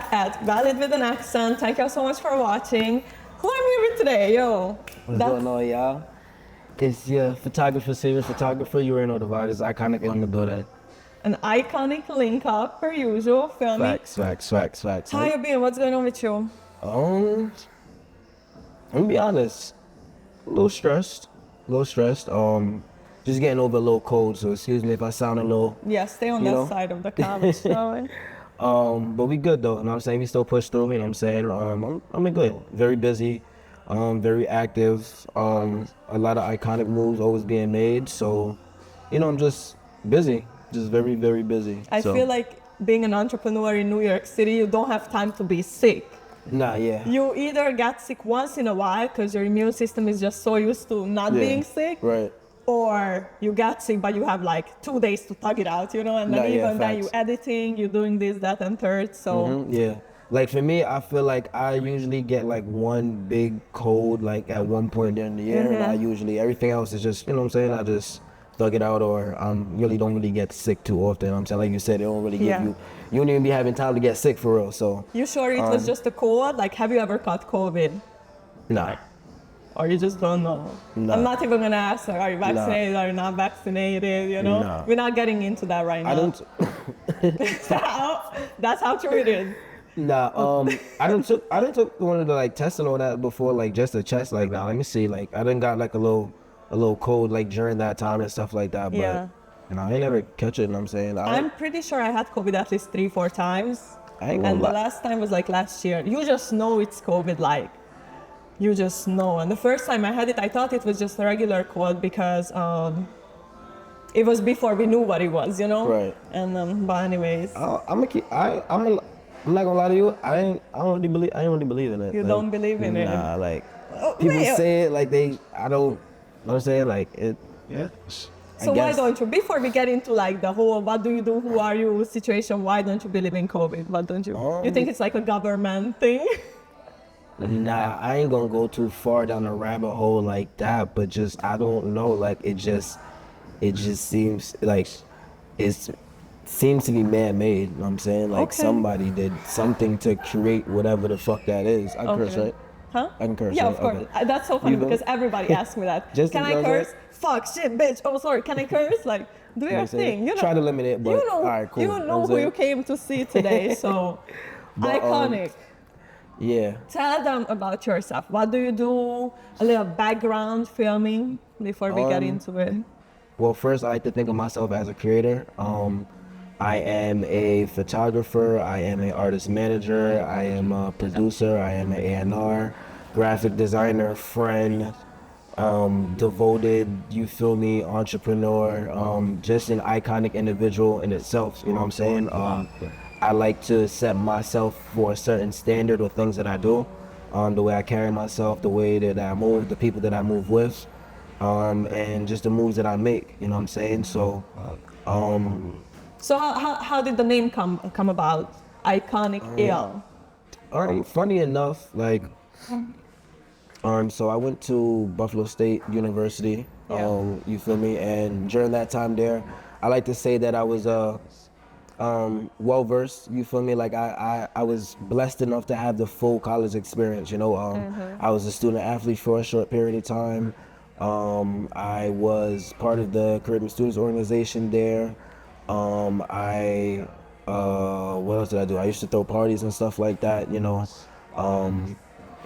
back at Valid with an Accent. Thank you so much for watching. Who am I with today, yo? What's going on, y'all? It's your photographer, serious photographer. You already know the vibe. It's iconic in the building. An iconic link up per usual, feel me? Facts. How you been? What's going on with you? I'm gonna be honest, a little stressed. Just getting over a little cold, so excuse me if I sound a little. Yeah, stay on that side of the couch, shall we? But we good though, you know what I'm saying? We still push through, you know what I'm saying? I'm good. Very busy, very active, a lot of iconic moves always being made, so, you know, I'm just busy, just very, very busy. I feel like being an entrepreneur in New York City, you don't have time to be sick. Nah, yeah. You either get sick once in a while because your immune system is just so used to not being sick. Right. Or you get sick, but you have like 2 days to tug it out, you know, and then then you editing, you doing this, that, and third, so. Yeah. Like for me, I feel like I usually get like one big cold, like at one point during the year, and I usually, everything else is just, you know what I'm saying, I just thug it out, or really don't really get sick too often, you know what I'm saying, like you said, they don't really give you don't even be having time to get sick for real, so. You sure it was just a cold? Like, have you ever caught COVID? Nah. Or you just don't know? Nah. I'm not even gonna ask, like, are you vaccinated, are you not vaccinated, you know? Nah. We're not getting into that right now. I don't. That's how true it is. Nah, I done took one of the like tests and all that before, like just a chest, like now let me see, like I done got like a little cold like during that time and stuff like that, but you know, I ain't never catch it, you know what I'm saying? I'm pretty sure I had COVID at least 3-4 times. I ain't gonna and lie. The last time was like last year. You just know it's COVID, like. You just know. And the first time I had it, I thought it was just a regular cold because it was before we knew what it was, you know? Right. And but anyways. I'm not gonna lie to you. I don't really believe in it. You like, don't believe in it? Nah, like people say it like I don't. You know what I'm saying? Like it. Yeah. So why don't you? Before we get into like the whole "what do you do, who are you" situation, why don't you believe in COVID? What don't you? You think it's like a government thing? Nah, I ain't gonna go too far down the rabbit hole like that, but just I don't know, like it just seems like it seems to be man-made, you know what I'm saying? Like somebody did something to create whatever the fuck that is. I can curse, right? Huh? I can curse, yeah, right? of course. Okay. That's so funny because everybody asks me that. Can I curse? Fuck, shit, bitch. Oh, sorry. Can I curse? Like, do your thing. You know, try to limit it, but you know, all right, cool. You know who you came to see today, so iconic. Yeah. Tell them about yourself. What do you do? A little background filming before we get into it. Well, first I like to think of myself as a creator. I am a photographer. I am an artist manager. I am a producer. I am an A&R, graphic designer, friend, devoted, you feel me, entrepreneur, just an iconic individual in itself, you know what I'm saying? I like to set myself for a certain standard with things that I do, the way I carry myself, the way that I move, the people that I move with, and just the moves that I make, you know what I'm saying? So, So how did the name come about? Iconic Ill. All right, funny enough, like, so I went to Buffalo State University, you feel me? And during that time there, I like to say that I was well-versed, you feel me? Like I was blessed enough to have the full college experience, you know? I was a student athlete for a short period of time. I was part of the Caribbean Students Organization there. What else did I do? I used to throw parties and stuff like that, you know?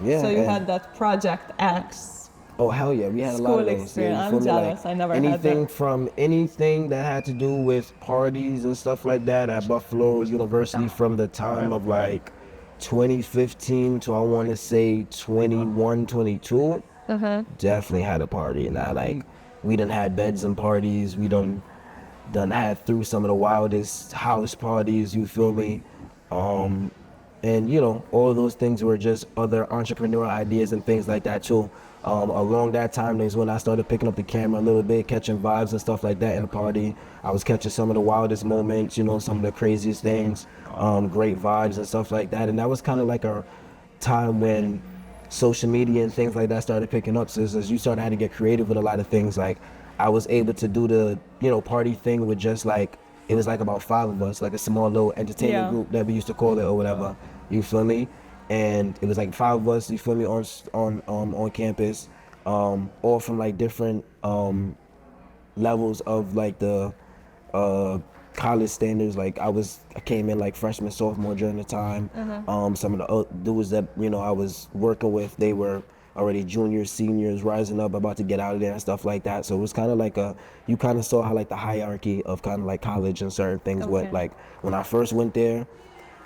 Yeah. So you had that Project X. Oh, hell yeah, we had a lot of those. Experience. I'm jealous, I never had that. Anything that had to do with parties and stuff like that at Buffalo University from the time of like 2015 to I want to say 21, 22, definitely had a party. And like, we done had beds and parties, we done had through some of the wildest house parties, you feel me? And you know, all of those things were just other entrepreneurial ideas and things like that too. Along that time is when I started picking up the camera a little bit, catching vibes and stuff like that in the party. I was catching some of the wildest moments, you know, some of the craziest things, great vibes and stuff like that. And that was kind of like a time when social media and things like that started picking up. So as you started having to get creative with a lot of things, like I was able to do the, you know, party thing with just like, it was like about 5 of us, like a small little entertainment group that we used to call it or whatever. You feel me? And it was like 5 of us. You feel me? On campus, all from like different levels of like the uh, college standards. Like I came in like freshman, sophomore during the time. Some of the dudes that I was working with, they were already juniors, seniors, rising up, about to get out of there and stuff like that. So it was kind of like you kind of saw how like the hierarchy of kind of like college and certain things. What like when I first went there,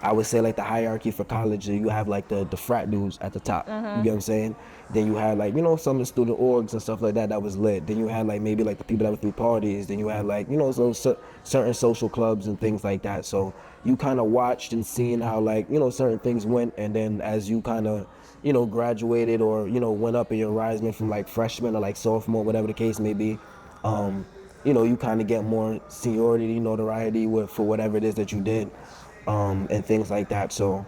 I would say like the hierarchy for college, you have like the frat dudes at the top. You get what I'm saying? Then you had like, some of the student orgs and stuff like that was lit. Then you had like maybe like the people that were through parties. Then you had like, certain social clubs and things like that. So you kind of watched and seen how like, certain things went. And then as you kind of, graduated or, went up in your rising from like freshman or like sophomore, whatever the case may be, you kind of get more seniority, notoriety for whatever it is that you did. And things like that. So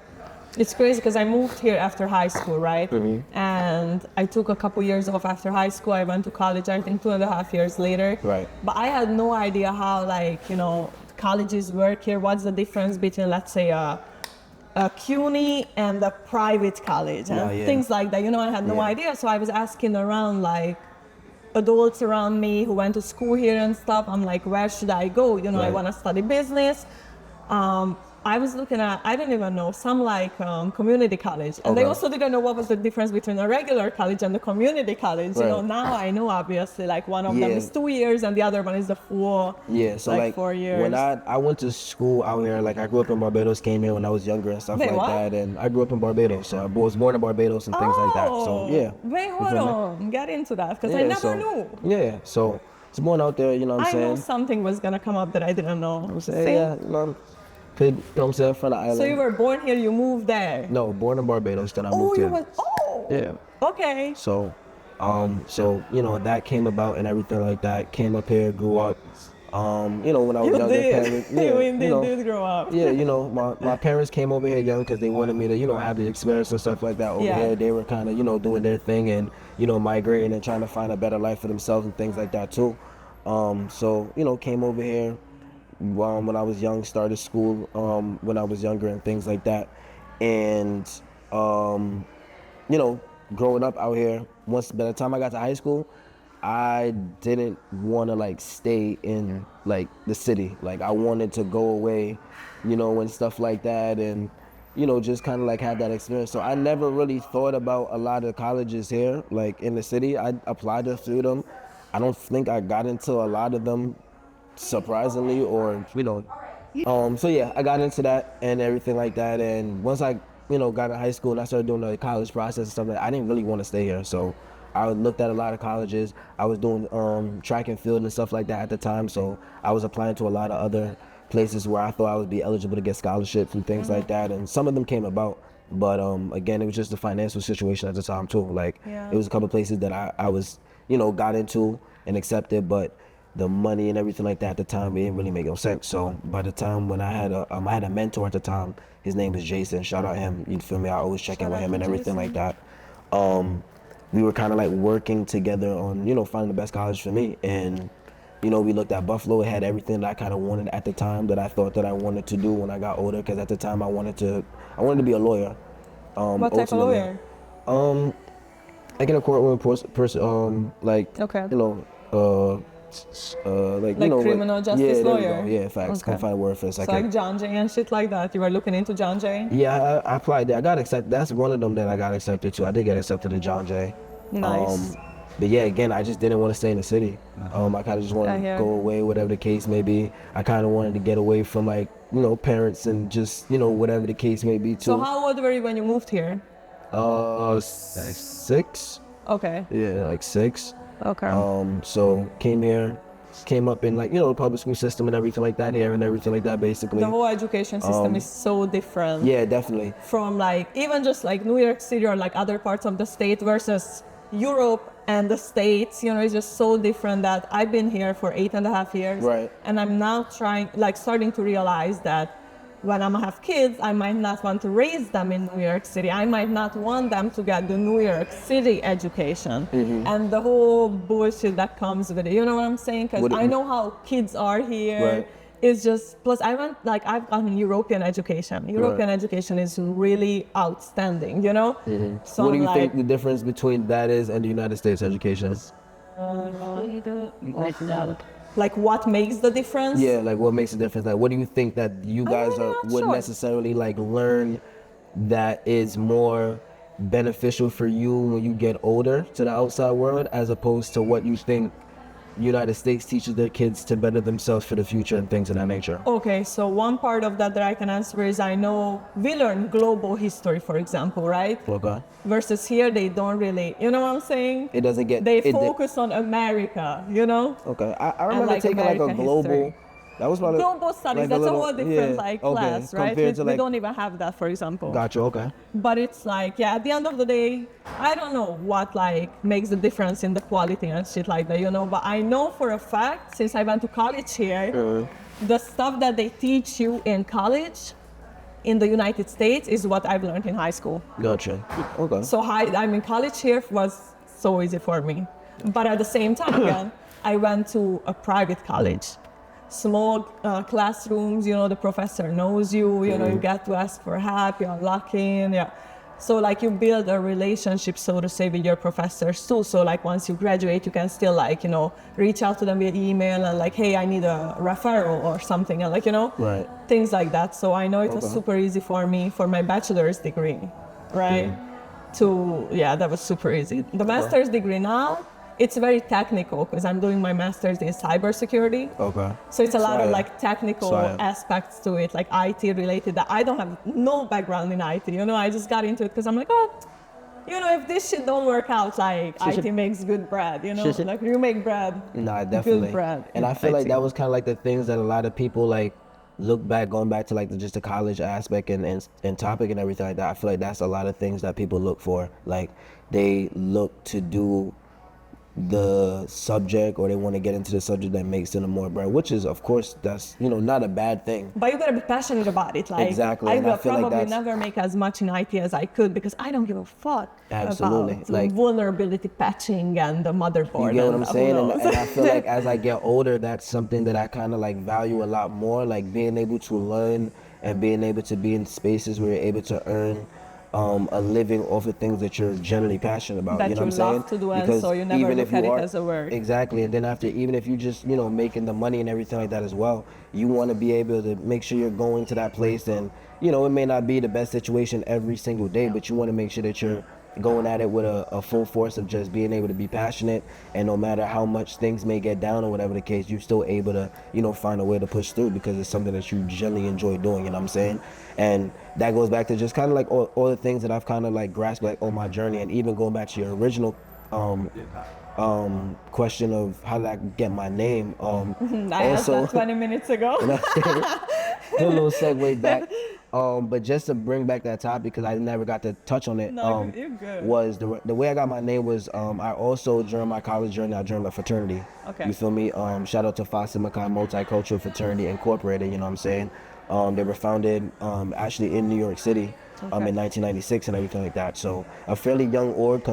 it's crazy because I moved here after high school, right? And I took a couple years off after high school. I went to college, I think 2.5 years later. Right. But I had no idea how, like, colleges work here. What's the difference between, let's say, a CUNY and a private college and things like that. I had no idea. So I was asking around, like, adults around me who went to school here and stuff. I'm like, where should I go? I want to study business. I was looking at, I didn't even know, some like community college. And they also didn't know what was the difference between a regular college and the community college. Now I know, obviously, like one of them is 2 years and the other one is the full, so like 4 years. When I went to school out here, like I grew up in Barbados, came here when I was younger and stuff that. And I grew up in Barbados, so I was born in Barbados and things like that. So yeah. Wait, hold on. Get into that, because I never knew. Yeah, so it's born out there, you know what I'm saying? I knew something was going to come up that I didn't know. I'm saying, you know what I'm saying, from the island. So you were born here, you moved there? No, born in Barbados, then I moved here. Yeah. Okay. So, that came about and everything like that. Came up here, grew up. When I was younger, parents, you did grow up. Yeah, my parents came over here young because they wanted me to, have the experience and stuff like that over here. They were kind of, doing their thing and, migrating and trying to find a better life for themselves and things like that too. So, came over here. When I was young, started school when I was younger and things like that. And, growing up out here, by the time I got to high school, I didn't want to like stay in like the city. Like I wanted to go away, and stuff like that. And, just kind of like have that experience. So I never really thought about a lot of colleges here, like in the city. I applied to a few of them. I don't think I got into a lot of them, surprisingly, or so yeah, I got into that and everything like that. And once I got in high school and I started doing the college process and stuff, I didn't really want to stay here. So I looked at a lot of colleges. I was doing track and field and stuff like that at the time, so I was applying to a lot of other places where I thought I would be eligible to get scholarships and things like that. And some of them came about, but again, it was just the financial situation at the time too. Like it was a couple of places that I was got into and accepted, but the money and everything like that at the time, it didn't really make no sense. So by the time when I had a mentor at the time, his name was Jason. Shout out him. You feel me? I always check in with him and everything like that. We were kind of like working together on finding the best college for me. And we looked at Buffalo. It had everything that I kind of wanted at the time, that I thought that I wanted to do when I got older. Because at the time I wanted to be a lawyer. What type of lawyer? Like in a courtroom person, criminal justice lawyer. Yeah, facts. Can't find a word for a second. So like John Jay and shit like that. You were looking into John Jay? Yeah, I applied there. I got accepted. That's one of them that I got accepted to. I did get accepted to John Jay. Nice. But yeah, again, I just didn't want to stay in the city. I kind of just wanted to go away, whatever the case may be. I kind of wanted to get away from like parents and just whatever the case may be too. So how old were you when you moved here? 6. Okay. Yeah, like 6. Okay. So came up in like the public school system and everything like that here and everything like that, basically. The whole education system is so different. Yeah, definitely. From like even just like New York City or like other parts of the state versus Europe and the States, it's just so different that I've been here for 8.5 years. Right. And I'm now starting to realize that when I'm gonna have kids, I might not want to raise them in New York City. I might not want them to get the New York City education and the whole bullshit that comes with it. You know what I'm saying? Because I know how kids are here. Right. It's just, plus I've gotten European education. European education is really outstanding, you know? So What do I'm you like, think the difference between that is and the United States education? like what makes the difference? Yeah, like what makes a difference? Like, what do you think that you I'm guys really are not would sure. necessarily like learn that is more beneficial for you when you get older to the outside world, as opposed to what you think United States teaches their kids to better themselves for the future and things of that nature? Okay, so one part of that I can answer is I know we learn global history, for example, right? Okay. Versus here, they don't really, you know what I'm saying? It doesn't get They it. focus on America, you know? Okay. I And remember like taking like a American global. history. That was probably Global studies, like a that's a little, whole different yeah. like Okay. class, right? Compared to We like. don't even have that, for example. Gotcha. Okay. But it's like, yeah, at the end of the day, I don't know what like makes the difference in the quality and shit like that, you know? But I know for a fact, since I went to college here, the stuff that they teach you in college in the United States is what I've learned in high school. Gotcha. Okay. So I mean, college here was so easy for me. But at the same time, again, I went to a private college. Small classrooms, you know, the professor knows you, you know, you get to ask for help, you're lucky, and yeah. So like you build a relationship, so to say, with your professors too. So like once you graduate, you can still like, you know, reach out to them via email and like, hey, I need a referral or something, and like, you know, Right. things like that. So I know it was Okay. super easy for me for my bachelor's degree, right? That was super easy. The master's degree now, it's very technical because I'm doing my master's in cybersecurity. Okay. So it's a lot of Science. like technical Science. aspects to it, like IT related, that I don't have no background in IT, you know, I just got into it because I'm like, oh, you know, if this shit don't work out, like IT makes good bread, you know, like you make bread, Nah, definitely. good bread. And in I feel like IT. that was kind of like the things that a lot of people like look back, going back to like just the college aspect and topic and everything like that. I feel like that's a lot of things that people look for. Like they look to do the subject, or they want to get into the subject that makes them more bread, which is, of course, that's, you know, not a bad thing. But you gotta be passionate about it. Like Exactly, I and I will feel like probably that's- never make as much in IT as I could because I don't give a fuck Absolutely. about Like- vulnerability patching and the motherboard. You get what and I'm saying? who And knows. I feel like as I get older, that's something that I kind of like value a lot more, like being able to learn and being able to be in spaces where you're able to earn a living off of things that you're generally passionate about. That you know you what I'm saying? love to do, and so you never even look if you at it are, as a work. Exactly. And then after, even if you just, you know, making the money and everything like that as well, you want to be able to make sure you're going to that place, and, you know, it may not be the best situation every single day, but you want to make sure that you're going at it with a full force of just being able to be passionate, and no matter how much things may get down or whatever the case, you're still able to, you know, find a way to push through because it's something that you generally enjoy doing, you know what I'm saying? And that goes back to just kind of like all the things that I've kind of like grasped like on my journey, and even going back to your original question of how did I get my name. I asked that 20 minutes ago. Do a little segue back. But just to bring back that topic, because I never got to touch on it, No, you're good. was the way I got my name was I also, during my college journey, I joined a fraternity. Okay. You feel me? Shout out to Phi Sigma Chi Multicultural Fraternity Incorporated, you know what I'm saying? They were founded actually in New York City in 1996 and everything like that. So a fairly young org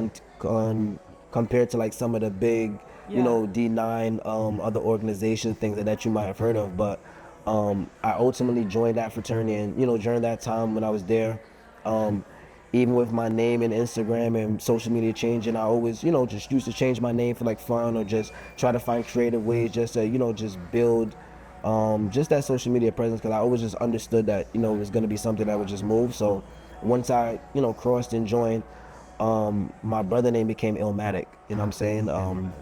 compared to like some of the big, you know, D9 other organizations, things that you might have heard of. But I ultimately joined that fraternity, and, you know, during that time when I was there, even with my name and Instagram and social media changing, I always, you know, just used to change my name for like fun, or just try to find creative ways just to, you know, just build just that social media presence, because I always just understood that, you know, it was going to be something that would just move. So once I, you know, crossed and joined, my brother name became Illmatic, you know what I'm saying?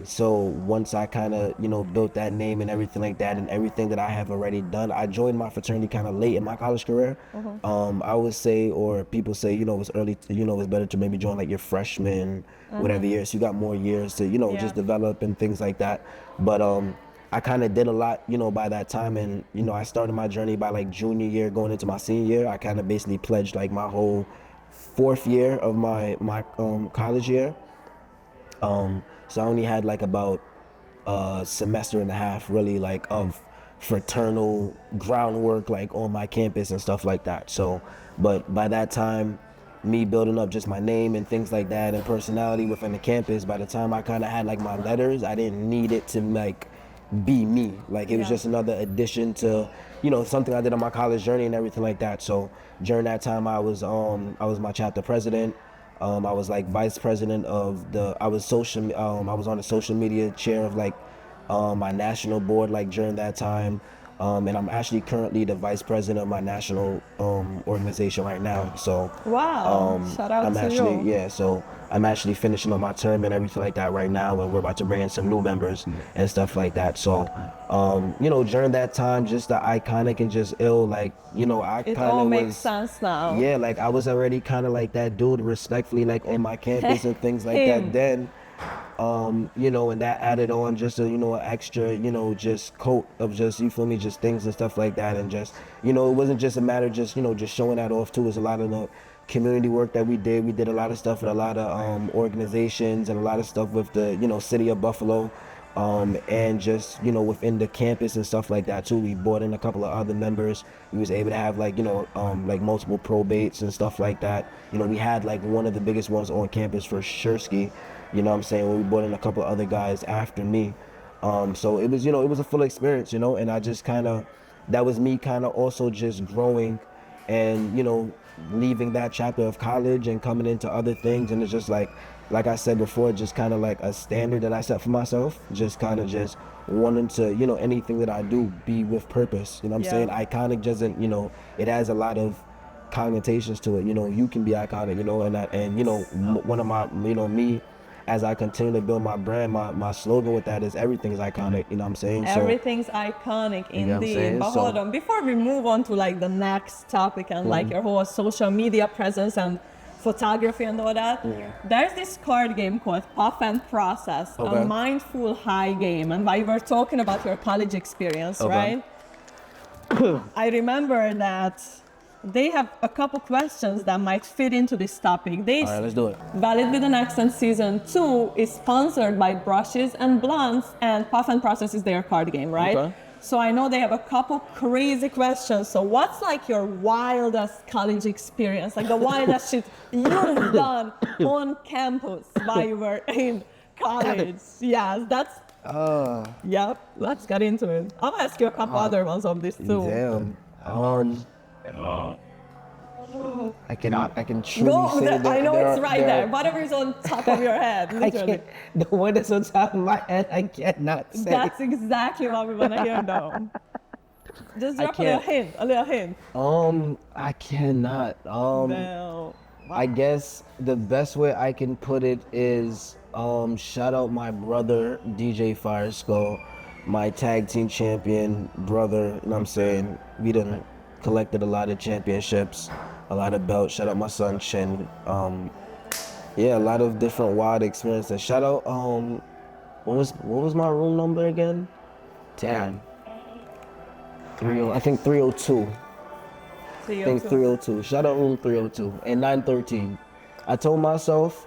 So once I kind of, you know, built that name and everything like that, and everything that I have already done, I joined my fraternity kind of late in my college career. I would say, or people say, you know, it was early, you know, it's better to maybe join like your freshman, whatever year, so you got more years to, you know, just develop and things like that. But I kind of did a lot, you know, by that time, and, you know, I started my journey by like junior year going into my senior year. I kind of basically pledged like my whole fourth year of my college year. So I only had like about a semester and a half really like of fraternal groundwork like on my campus and stuff like that. So, but by that time, me building up just my name and things like that and personality within the campus, by the time I kind of had like my letters, I didn't need it to like be me. Like it was Yeah. just another addition to, you know, something I did on my college journey and everything like that. So during that time, I was my chapter president. I was like vice president of I was I was on the social media chair of like my national board like during that time. And I'm actually currently the vice president of my national organization right now. So Wow. Shout out I'm to actually you. yeah. So I'm actually finishing up my term and everything like that right now, and we're about to bring in some new members and stuff like that. So, you know, during that time, just the iconic and just ill, like, you know, I It kind all of makes was, sense now. yeah, like I was already kind of like that dude, respectfully, like on my campus and things like that. Him. Then, you know, and that added on just a, you know, extra, you know, just coat of just, you feel me, just things and stuff like that. And just, you know, it wasn't just a matter of just, you know, just showing that off too. It was a lot of the community work that we did. We did a lot of stuff with a lot of organizations and a lot of stuff with the, you know, city of Buffalo. And just, you know, within the campus and stuff like that too. We brought in a couple of other members. We was able to have like, you know, like multiple probates and stuff like that. You know, we had like one of the biggest ones on campus for Shursky. You know what I'm saying? We brought in a couple of other guys after me. So it was, you know, it was a full experience, you know, and I just kind of, that was me kind of also just growing and, you know, leaving that chapter of college and coming into other things. And it's just like I said before, just kind of like a standard that I set for myself, just kind of just wanting to, you know, anything that I do be with purpose. You know what I'm saying? Iconic doesn't, you know, it has a lot of connotations to it. You know, you can be iconic, you know, and you know, one of my, you know, me, as I continue to build my brand, my slogan with that is everything is iconic, you know what I'm saying? Everything's iconic You know what I'm indeed. saying? But hold on, before we move on to like the next topic and like your whole social media presence and photography and all that, there's this card game called Puff and Process, a mindful high game. And while we were talking about your college experience, right? I remember that they have a couple questions that might fit into this topic. All right, let's do it. Valid with an Accent Season 2 is sponsored by Brushes and Blunts, and Puff and Process is their card game, right? Okay. So I know they have a couple crazy questions. So what's like your wildest college experience? Like the wildest shit you've done on campus while you were in college? Yes, that's... Yep, let's get into it. I'll ask you a couple other ones of this too. Damn. I can truly Go, say that I know it's there right are- there. Whatever is on top of your head, I literally. can't, the one that's on top of my head, I cannot say. That's exactly what we want to hear though. Just drop a little can't. hint. I cannot. No. I guess the best way I can put it is shout out my brother DJ Fireskull, my tag team champion brother, you know what I'm saying? We done collected a lot of championships, a lot of belts. Shout out my son Chin. Yeah, a lot of different wild experiences. Shout out what was my room number again? Damn. I think 302. I think 302. Shout out room 302 and 913. I told myself,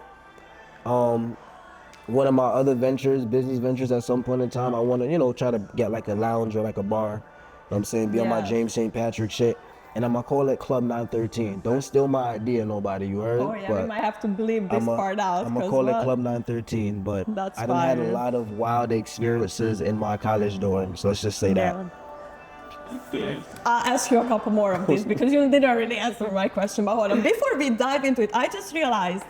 one of my other ventures, business ventures at some point in time, I want to, you know, try to get like a lounge or like a bar. You know what I'm saying? Be on my James St. Patrick shit. And I'm going to call it Club 913. Don't steal my idea, nobody, you heard? Oh yeah, we might have to bleep this part out. I'm going to call it Club 913, but That's I done had a fire. lot of wild experiences in my college dorm. So let's just say that. I'll ask you a couple more of these because you didn't really answer my question. But hold on, before we dive into it, I just realized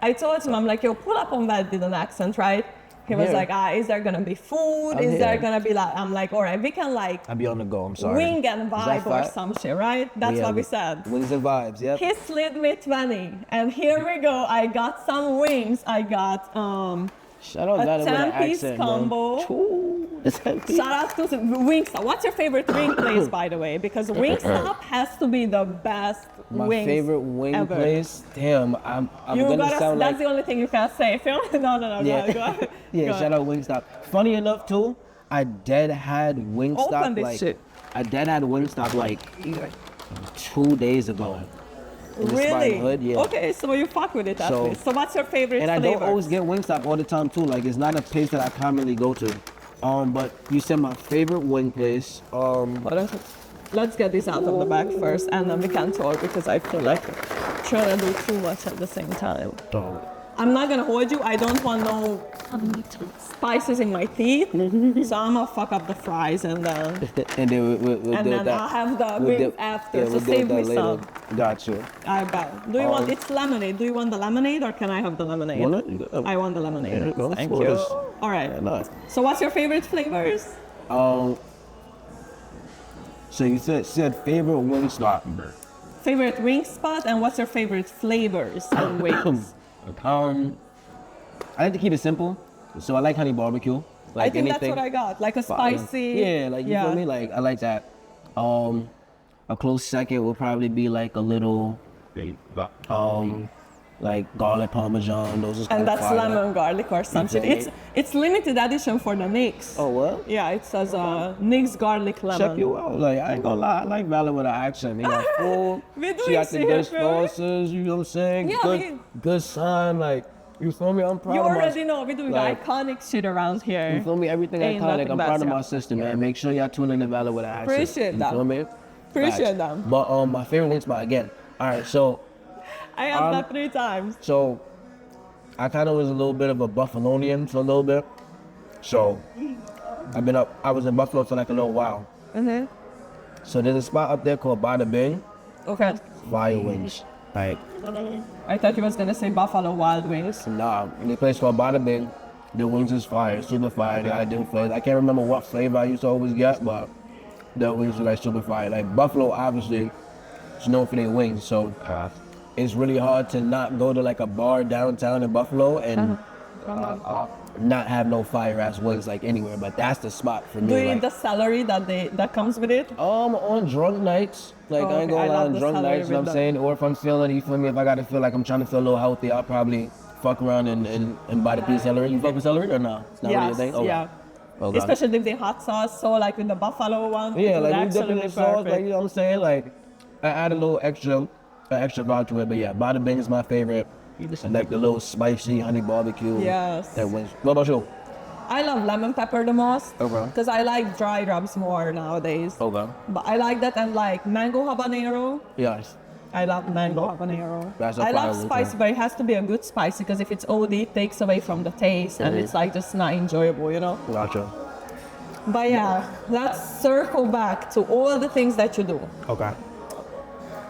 I told him, I'm like, yo, pull up on that with an accent, right? He was like, is there gonna be food? I'm Is there here. gonna be like, I'm like, all right, we can like I'll be on the go, I'm sorry. wing and Is that vibe or fat? some shit, right? That's Yeah, what we said. Wings and vibes, yep. He slid me 20, and here we go. I got some wings. I got Shout out a that with an 10-piece accent, combo. man. Ooh, the 10-piece. Shout out to Wingstop. What's your favorite wing place, by the way? Because Wingstop has to be the best My wings favorite wing ever. place. Damn, I'm You gonna gotta, sound that's like the only thing you can say. Feel me? No. yeah, Go ahead. yeah. Go Shout ahead. out Wingstop. Funny enough too, I dead had Wingstop Open this like shit. I dead had Wingstop like 2 days ago. In the Spine Really? Hood, yeah. Okay, so you fuck with it at So- least. So what's your favorite And I flavor? don't always get Wingstop all the time too. Like it's not a place that I commonly go to. But you said my favorite wing place. Let's get this out of the bag first, and then we can talk because I feel like trying to do too much at the same time. I'm not gonna hold you. I don't want no spices in my teeth, so I'm gonna fuck up the fries and then And then we'll and deal then with that. I'll have the We'll wings deal- after. yeah, So we'll deal save with me that later. some. Got you. I bet. Do you want? It's lemonade. Do you want the lemonade or can I have the lemonade? Want it? I want the lemonade. Yeah, go Thank for you. it. All right. Yeah, nice. So what's your favorite flavors? So you said favorite wing spot. Favorite wing spot and what's your favorite flavors of wings? I like to keep it simple, so I like honey barbecue. Like I think anything. that's what I got. Like a spicy. Yeah, like you feel me? Like I like that. A close second will probably be like a little, like garlic parmesan. Those is And kinda that's fire. lemon garlic or something. Exactly. It's limited edition for the Nicks. Oh what? Yeah, it says Nicks garlic lemon. Check you out. Like I ain't gonna lie, I like Valor with an accent. They got food. We do She got the shit, good bro. sauces. You know what I'm saying? Yeah, good, good son. Like you feel me? I'm proud You of my. already know we do like, the iconic shit around here. You feel me? Everything Ain't iconic. nothing I'm but proud of yeah. my sister, man. Make sure y'all tune in to Valor with an accent. Appreciate you that. Feel me? Appreciate Facts. them. But my favorite wing spot again. All right, so I have that 3 times. So I kind of was a little bit of a Buffalonian for a little bit. So I was in Buffalo for like a little while. Mm-hmm. So there's a spot up there called Bada Bing, Okay. fire wings. Like, I thought you was gonna say Buffalo Wild Wings. nah, in the place called Bada Bing, the wings is fire, super fire. They got different flavors. I can't remember what flavor I used to always get, but the wings are like super fire. Like Buffalo, obviously, is known for their wings. So it's really hard to not go to like a bar downtown in Buffalo and not have no fire ass wings like anywhere. But that's the spot for me. Do you eat Like, the celery that comes with it? on drunk nights, like Oh, I ain't okay. I gonna lie, love on the drunk celery nights, you know with what I'm the- saying? Or if I'm feeling, you feel me? If I gotta feel like I'm trying to feel a little healthy, I'll probably fuck around and buy the piece of celery. You fuck with celery or no? It's not really your Yes, thing? Okay. yeah. Okay. Especially if they hot sauce, so like with the buffalo one, Yeah, it would like you dip actually in be the sauce, perfect. like you know what I'm saying? Like I add a little extra vibe to it, but yeah, Bada Bing is my favorite. Like the little spicy honey barbecue. Yes. That wins. What about you? I love lemon pepper the most Okay. because I like dry rubs more nowadays. Okay. But I like that and like mango habanero. Yes. I love mango habanero. That's a I love fire one, spicy, too. but it has to be a good spicy because if it's OD, it takes away from the taste and it's like just not enjoyable, you know? Gotcha. But yeah, let's circle back to all the things that you do. Okay.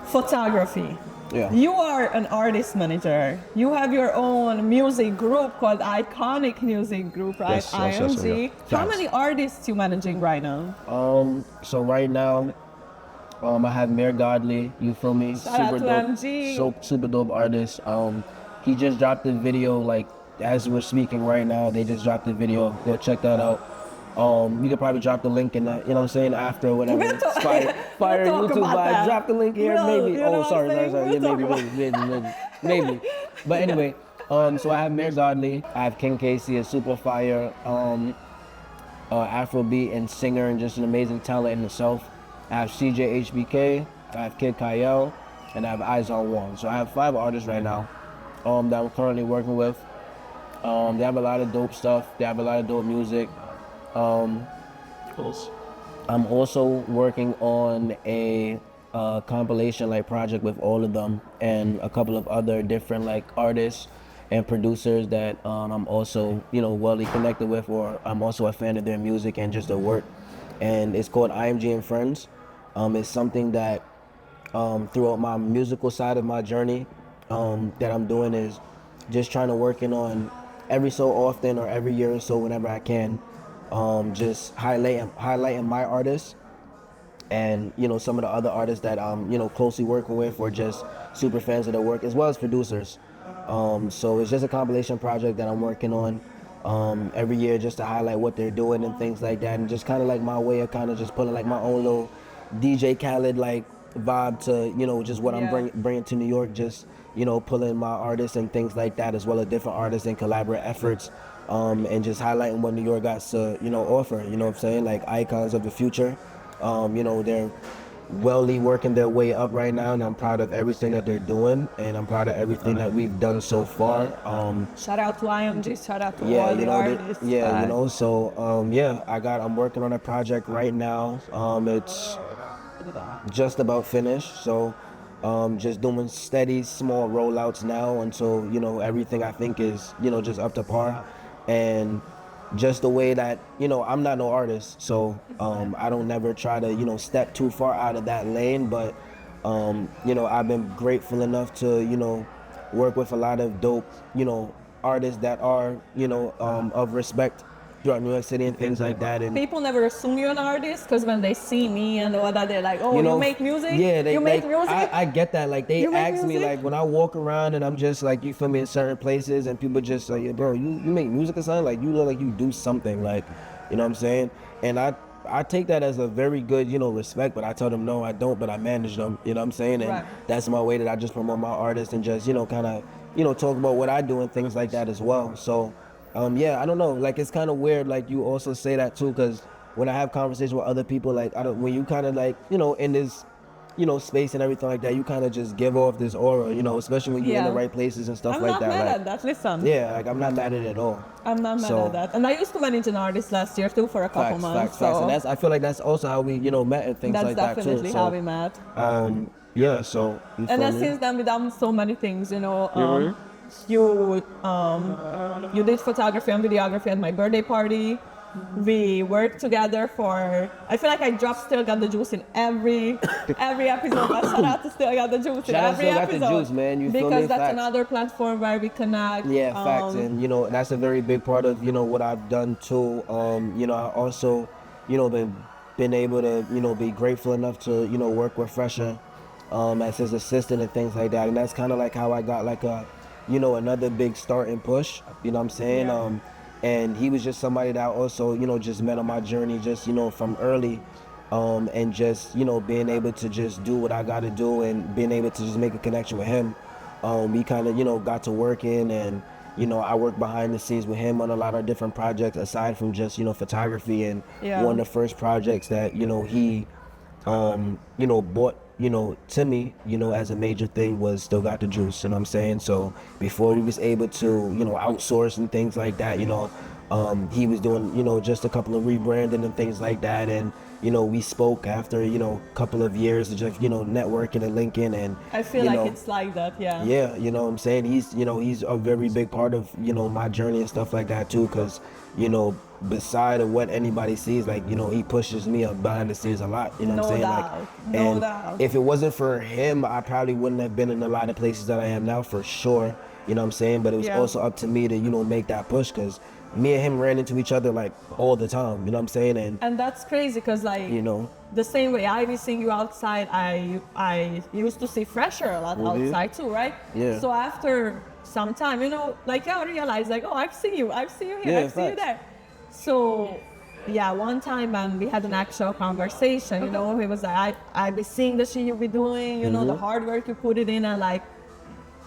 Photography. Yeah. You are an artist manager. You have your own music group called Iconic Music Group, right? Yes, yes, yes, IMG. yeah. How Facts. many artists you managing right now? So right now, I have Mayor Godly, you feel me? Shout out to dope, MG. so super dope artist. He just dropped the video like as we're speaking right now. They just dropped the video. Go check that out. You could probably drop the link in that, you know what I'm saying, after whatever. We'll talk- Fire we'll talk YouTube about vibe. that. Drop the link here, We'll- maybe. you know Oh, what sorry. I'm saying? Yeah, We'll talk maybe. But anyway, so I have Mayor Godly. I have King Casey, a super fire Afrobeat and singer and just an amazing talent in itself. I have CJ HBK, I have Kid Kyle, and I have Eyes on One. So I have 5 artists right now that I'm currently working with. They have a lot of dope stuff. They have a lot of dope music. I'm also working on a compilation like project with all of them and a couple of other different like artists and producers that I'm also, you know, well connected with, or I'm also a fan of their music and just their work. And it's called IMG and Friends. It's something that throughout my musical side of my journey that I'm doing is just trying to working on every so often or every year or so whenever I can, just highlighting my artists and, you know, some of the other artists that I'm, you know, closely working with or just super fans of their work, as well as producers. So it's just a compilation project that I'm working on every year just to highlight what they're doing and things like that, and just kind of like my way of kind of just putting like my own little DJ Khaled like vibe to, you know, just what I'm bringing to New York, just, you know, pulling my artists and things like that, as well as different artists and collaborative efforts, and just highlighting what New York got to, you know, offer, you know what I'm saying, like icons of the future. You know, they're wellly working their way up right now, and I'm proud of everything that they're doing, and I'm proud of everything that we've done so far. Shout out to IMG, shout out to Yeah, all you the know, artists. you know, so yeah, I'm working on a project right now. It's just about finished, so Just doing steady, small rollouts now until, you know, everything I think is, you know, just up to par. And just the way that, you know, I'm not no artist, so I don't never try to, you know, step too far out of that lane. But, you know, I've been grateful enough to, you know, work with a lot of dope, you know, artists that are, you know, of respect throughout New York City and things like that. And People never assume you're an artist because when they see me and all that, they're like, "Oh, you you know, make music? yeah, they you make like, music?" I get that. Like they You make ask me music? like when I walk around and I'm just like, you feel me, in certain places and people just like, yeah, bro, you make music or something? Like you look like you do something, like, you know what I'm saying? And I take that as a very good, you know, respect, but I tell them no, I don't, but I manage them, you know what I'm saying? And Right. that's my way that I just promote my artists and just, you know, kind of, you know, talk about what I do and things like that as well. So yeah, I don't know, like it's kind of weird, like you also say that too, because when I have conversations with other people, like when you kind of like, you know, in this, you know, space and everything like that, you kind of just give off this aura, you know, especially when you're in the Yeah. right places and stuff I'm like not that. mad Like, at that. Listen, yeah, like I'm not mad at it at all. I'm not mad So, at that. And I used to manage an artist last year too for a couple months. facts, and So that's, I feel like that's also how we, you know, met and things that's like that too. definitely how we met. Yeah, so you And feel then me? since then, we've done so many things. You know, you did photography and videography at my birthday party. We worked together for. I feel like I dropped Still Got the Juice in every episode. But shout out to Still Got the Juice in Shout out every Still Got the episode. Juice, man. You feel because me? that's Facts. another platform where we connect. Yeah, facts, and you know that's a very big part of, you know, what I've done too. You know, I also, you know, been able to, you know, be grateful enough to, you know, work with Fresher, as his assistant and things like that, and that's kind of like how I got like a, you know, another big start and push. You know what I'm saying? Yeah. And he was just somebody that I also, you know, just met on my journey, just, you know, from early. And just, you know, being able to just do what I got to do and being able to just make a connection with him. We kind of, you know, got to working, and, you know, I worked behind the scenes with him on a lot of different projects aside from just, you know, photography. And Yeah. one of the first projects that, you know, he, you know, bought, you know, to me, you know, as a major thing was Still Got the Juice, you know what I'm saying? So before he was able to, you know, outsource and things like that, you know, he was doing, you know, just a couple of rebranding and things like that. And, you know, we spoke after, you know, a couple of years of just, you know, networking and linking. And I feel you like know, it's like that. Yeah. yeah, you know what I'm saying? He's, you know, he's a very big part of, you know, my journey and stuff like that too, because, you know, beside of what anybody sees, like, you know, he pushes me up behind the scenes a lot, you know what I'm No saying? doubt. Like, No and doubt. if it wasn't for him, I probably wouldn't have been in a lot of places that I am now, for sure, you know what I'm saying? But it was Yeah. also up to me to, you know, make that push, because me and him ran into each other like all the time, you know what I'm saying? And that's crazy because, like, You know. the same way I be seeing you outside, I used to see Fresher a lot outside too, right? Yeah. So after some time, you know, like I realized, like, oh, I've seen you here, Yeah, I've seen you facts. there. So, yeah, one time we had an actual conversation. You know, he was like, I be seeing the shit you be doing, you know, the hard work you put it in, and like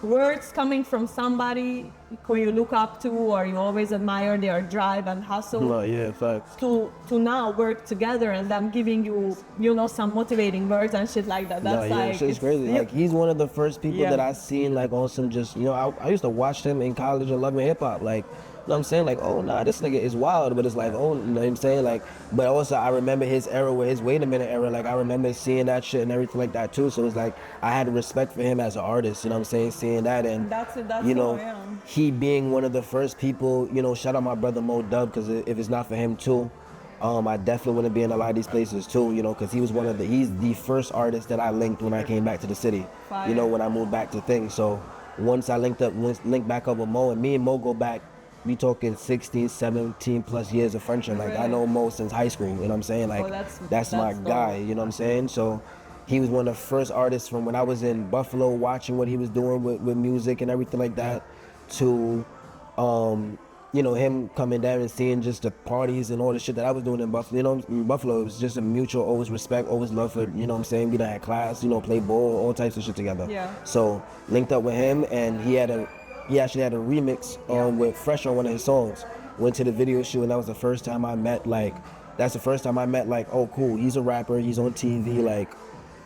words coming from somebody who you look up to or you always admire their drive and hustle. No, yeah, facts. To now work together and them giving you, you know, some motivating words and shit like that. That's No, yeah, like shit's crazy. yeah. Like, he's one of the first people Yeah. that I seen, like, on some just, you know, I used to watch him in college and loving hip hop. Like, you know what I'm saying? Like, oh, nah, this nigga is wild, but it's like, oh, you know what I'm saying? Like, but also I remember his era with his Wait a Minute era. Like, I remember seeing that shit and everything like that too. So it's like, I had respect for him as an artist, you know what I'm saying? Seeing that, and, That's you know, who I am. he being one of the first people, you know, shout out my brother Mo Dub, because if it's not for him too, I definitely wouldn't be in a lot of these places too, you know, because he's the first artist that I linked when I came back to the city, Fire. you know, when I moved back to things. So once I linked back up with Mo, and me and Mo go back, we talking 16, 17 plus years of friendship. Like, I Really? know Mo since high school, you know what I'm saying? Like, that's my dope. guy, you know what I'm saying? So he was one of the first artists from when I was in Buffalo, watching what he was doing with music and everything like that, to you know, him coming down and seeing just the parties and all the shit that I was doing in Buffalo. You know, in Buffalo, it was just a mutual, always respect, always love for, you know what I'm saying? We done had class, you know, play ball, all types of shit together. Yeah. So linked up with him, and he actually had a remix with Fresh on one of his songs. Went to the video shoot, and that was the first time I met, like, oh, cool, he's a rapper, he's on TV, like,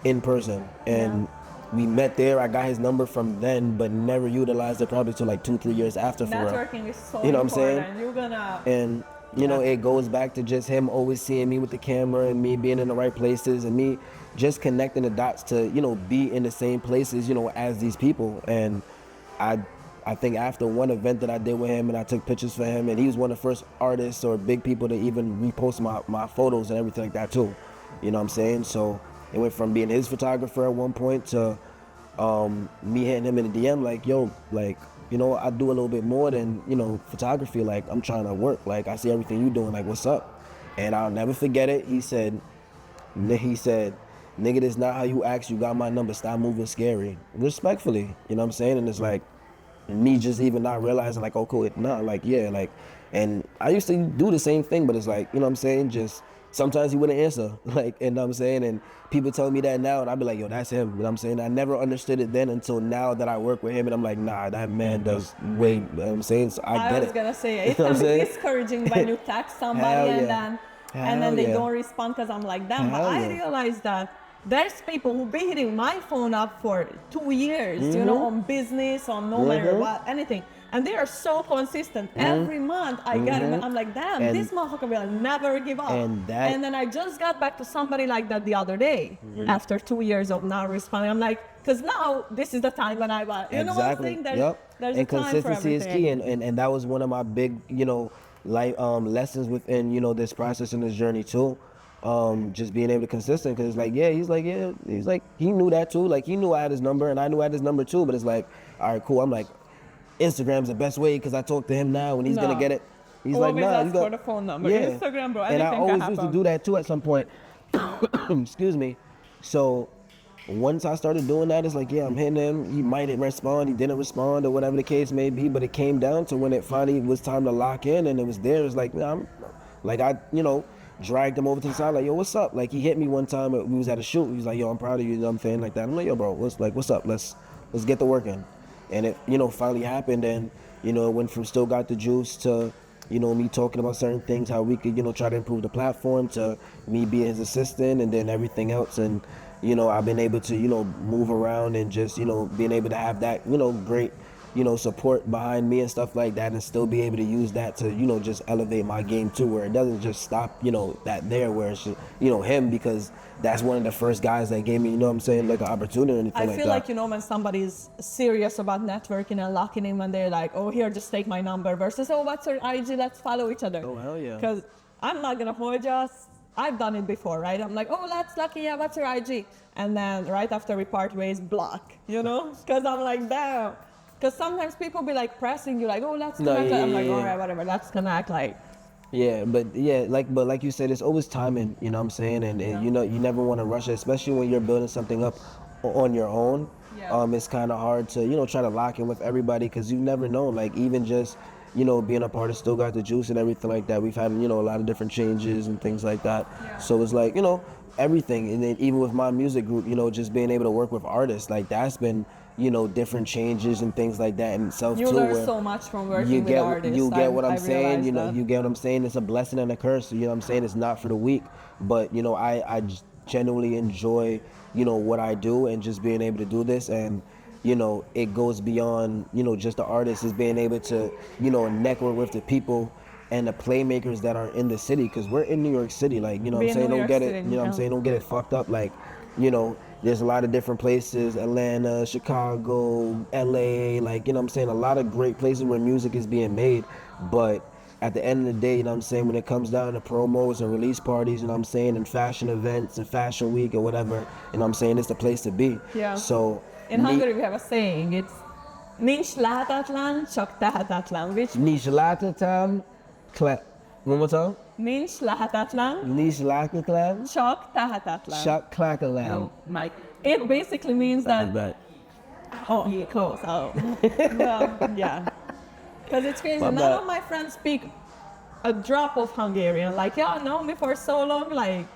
in person. And we met there. I got his number from then, but never utilized it probably till like 2-3 years after, for real. Networking is so You know what I'm saying? important. You're gonna And you know, it goes back to just him always seeing me with the camera and me being in the right places and me just connecting the dots to, you know, be in the same places, you know, as these people. And I I think after one event that I did with him and I took pictures for him, and he was one of the first artists or big people to even repost my photos and everything like that too. You know what I'm saying? So it went from being his photographer at one point to me hitting him in the DM like, yo, like, you know, I do a little bit more than, you know, photography. Like, I'm trying to work. Like, I see everything you doing. Like, what's up? And I'll never forget it. He said, nigga, this not how you act. You got my number. Stop moving scary. Respectfully. You know what I'm saying? And it's like, me just even not realizing like, oh, cool, nah, like, yeah, like, and I used to do the same thing, but it's like, you know what I'm saying, just sometimes he wouldn't answer, like, you know what I'm saying, and people tell me that now, and I'd be like, yo, that's him, you know what I'm saying. I never understood it then until now that I work with him, and I'm like, nah, that man does way, you know what I'm saying, so I get it. I was gonna say, it You know can what I'm be saying? discouraging when you text somebody Hell and yeah. then they Hell yeah. don't respond because I'm like them. But Hell I yeah. realized that there's people who be hitting my phone up for 2 years, you know, on business, on no matter what, anything. And they are so consistent. Every month I get them. I'm like, damn, And- this motherfucker will never give up. and that- And then I just got back to somebody like that the other day after 2 years of not responding. I'm like, because now this is the time when I want, you know what I'm saying? There's And a time for consistency is everything. key, and that was one of my big, you know, like lessons within, you know, this process and this journey too. Just being able to consistent, because like, yeah, he's like, he knew that too. Like, he knew I had his number and I knew I had his number too, but it's like, all right, cool. I'm like, Instagram's the best way because I talk to him now and he's gonna No. get it. He's Always like, nah, ask you got for the phone number. Yeah. Instagram, bro, And I anything can always used to happen. do that too at some point. Excuse me. So once I started doing that, it's like, yeah, I'm hitting him. He might respond, he didn't respond, or whatever the case may be. But it came down to when it finally was time to lock in, and it was there. It's like, nah, I, you know, dragged him over to the side, like, yo, what's up? Like, he hit me one time. We was at a shoot. He was like, yo, I'm proud of you. You know what I'm saying? Like that. I'm like, yo, bro, what's up? Let's get to working. And it, you know, finally happened, and you know, it went from still got the juice to, you know, me talking about certain things, how we could, you know, try to improve the platform, to me being his assistant, and then everything else. And you know, I've been able to, you know, move around and just, you know, being able to have that, you know, great, you know, support behind me and stuff like that, and still be able to use that to, you know, just elevate my game too, where it doesn't just stop, you know, that there, where it's just, you know, him, because that's one of the first guys that gave me, you know what I'm saying, like an opportunity or anything like that. I feel like, you know, when somebody's serious about networking and locking in, when they're like, oh, here, just take my number, versus, oh, what's your IG? Let's follow each other. Oh, hell yeah. Because I'm not going to hold you. I've done it before, right? I'm like, oh, that's lucky. Yeah, what's your IG? And then right after we part ways, block, you know? Because I'm like, damn. Because sometimes people be like pressing you, like, oh, let's connect. I'm like, all right, whatever, let's connect. Like, yeah, but like you said, it's always timing, you know what I'm saying? And you know, you never want to rush it, especially when you're building something up on your own. Yeah. It's kind of hard to, you know, try to lock in with everybody, because you never know. Like, even just, you know, being a part of Still Got the Juice and everything like that, we've had, you know, a lot of different changes and things like that. Yeah. So it's like, you know, everything. And then even with my music group, you know, just being able to work with artists, like, that's been, you know, different changes and things like that in itself you too. learn where so much from working you with get, artists. you get what I'm I saying, realized you know, that. you get what I'm saying. It's a blessing and a curse, you know what I'm saying? It's not for the weak, but, you know, I genuinely enjoy, you know, what I do, and just being able to do this. And you know, it goes beyond, you know, just the artist, is being able to, you know, network with the people and the playmakers that are in the city, because we're in New York City, like, you know what I'm saying, don't get it, you know what I'm saying, don't get it fucked up. Like, you know, there's a lot of different places, Atlanta, Chicago, LA, like, you know what I'm saying, a lot of great places where music is being made. But at the end of the day, you know what I'm saying, when it comes down to promos and release parties, you know what I'm saying, and fashion events and fashion week or whatever, you know what I'm saying, it's the place to be. Yeah. So in Hungary, we have a saying, it's nincs lehetetlen, csak tehetetlen. Which nincs lehetetlen, one more time. nincs lehetetlen, Nincs lehetetlen, csak tehetetlen. csak clackalam. Mike. It basically means that. But Oh, you're close. Oh. Well, yeah. Because it's crazy. My None bad. of my friends speak a drop of Hungarian. Like, y'all know me for so long. Like,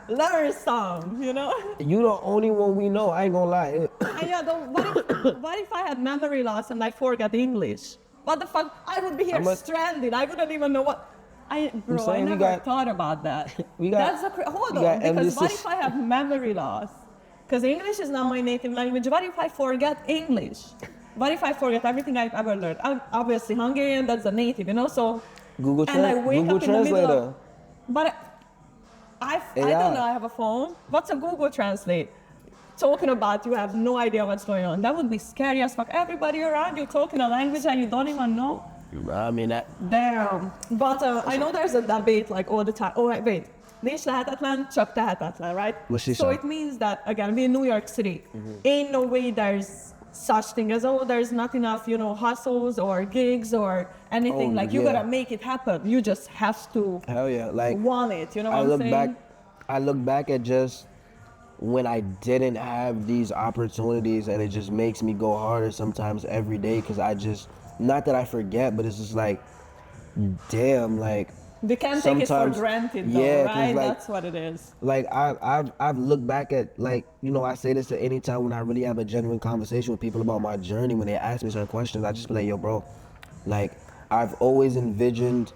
learn some, you know? you the only one we know, I ain't gonna lie. And yeah, what if I had memory loss and I forgot English? What the fuck? I would be here stranded. I wouldn't even know what. I saying we never got- thought about that. we got- That's hold we got on, because what emphasis. if I have memory loss? Because English is not my native language. What if I forget English? What if I forget everything I've ever learned? Obviously, Hungarian, that's a native, you know? So And I wake Google up in the middle Translator. of, but I don't know, AI. I have a phone. What's a Google Translate? Talking about you have no idea what's going on. That would be scary as fuck. Everybody around you talking a language and you don't even know. I mean that. Damn. But I know there's a debate like all the time. Oh, wait. Nincs lehetetlen, csak tehetetlen, right? What she So said. it means that, again, we're in New York City. Ain't no way there's such thing as, oh, there's not enough, hustles or gigs or anything. Oh, Like, you yeah. gotta make it happen. You just have to Hell yeah. Like want it, you know what I I'm look saying? back I look back at just when I didn't have these opportunities, and it just makes me go harder sometimes every day, because I just, not that I forget, but it's just like, damn, like We can't take it for sometimes- granted, though, yeah, 'cause, right? like- That's what it is. like I've looked back at, like, I say this to any time when I really have a genuine conversation with people about my journey. When they ask me certain questions, I just be like, yo, bro, like, I've always envisioned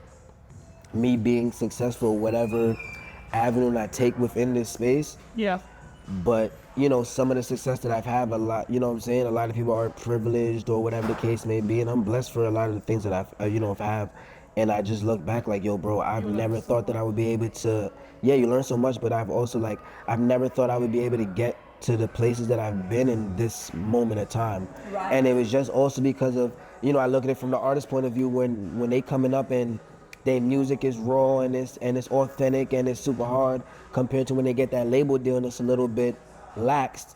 me being successful, whatever avenue I take within this space. Yeah. But some of the success that I've had, a lot, what I'm saying, a lot of people aren't privileged or whatever the case may be, and I'm blessed for a lot of the things that I've have. And I just look back like, yo, bro, I've never thought that I would be able to. Yeah, you learn so much, but I've also, like, I've never thought I would be able to get to the places that I've been in this moment of time. Right. And it was just also because of, I look at it from the artist point of view, when they coming up and their music is raw and it's authentic and it's super hard, compared to when they get that label deal and it's a little bit laxed.